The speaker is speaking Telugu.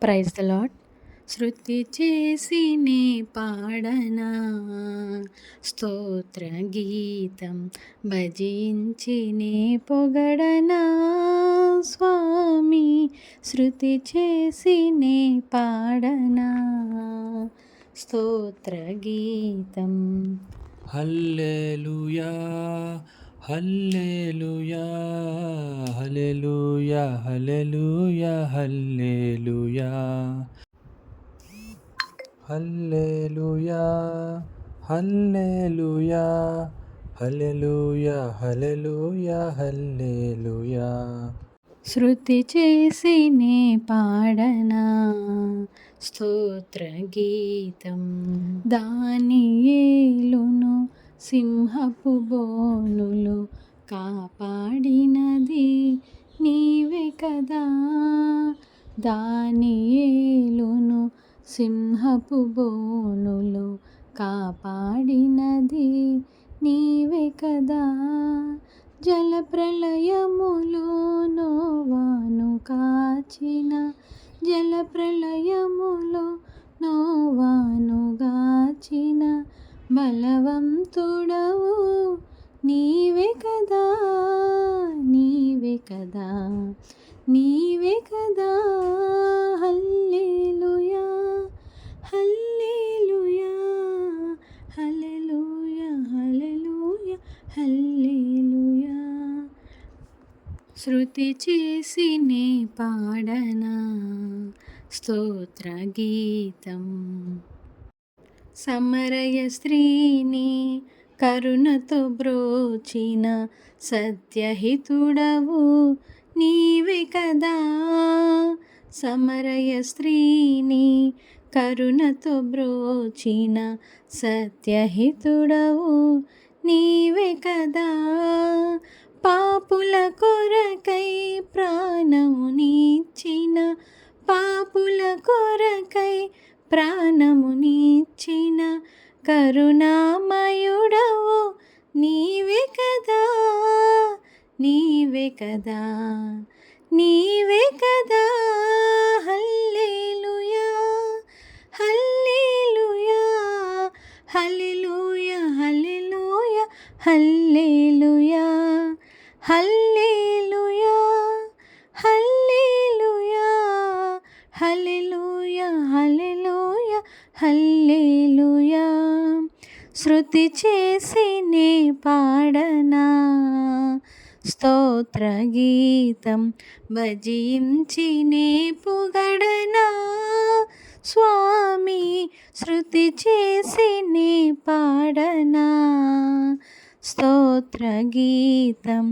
Praise the lord. శృతి చేసి నే పాడనా స్తోత్ర గీతం, భజించి నే పొగడనా స్వామి. శృతి చేసి నే పాడనా స్తోత్ర గీతం. హల్లెలూయా హల్లెలూయా హల్లెలూయా హల్లెలూయా హల్లెలూయా హల్లెలూయా హల్లెలూయా హల్లెలూయా హల్లెలూయా హల్లెలూయా. శృతి చేసి నే పాడనా స్తోత్ర గీతం. దానియేలును సింహపు బోనులు కాపాడినది నీవే కదా. దానియేలును సింహపు బోనులు కాపాడినది నీవే కదా. జల ప్రళయములో నోవాను కాచిన, జల ప్రళయములో నోవాను గాచిన బలవంతుడవు నీవే కదా, నీవే కదా, నీవే కదా. హల్లెలూయా హల్లెలూయా హల్లెలూయా హల్లెలూయా హల్లెలూయా. శృతి చేసి నే పాడనా స్తోత్ర గీతం. సమరయ స్త్రీని కరుణతో బ్రోచిన సత్యహితుడవు నీవే కదా. సమరయ స్త్రీని కరుణతో బ్రోచిన సత్యహితుడవు నీవే కదా. పాపుల కొరకై ప్రాణమునిచ్చిన, పాపుల కొరకై ప్రాణమునిచ్చిన కరుణామయుడవు నీవే కదా, నీవే కదా, నీవే కదా. హల్లెలూయా హల్లెలూయా హల్లెలూయా హల్లెలూయా హల్లెలూయా హల్లెలూయా హల్లెలూయా హల్లెలూయా హల్లెలూయా హల్లెలూయా. శృతి చేసి నే పాడనా స్తోత్ర గీతం, భజించి నే పొగడనా స్వామి. శృతి చేసి నే పాడనా స్తోత్ర గీతం,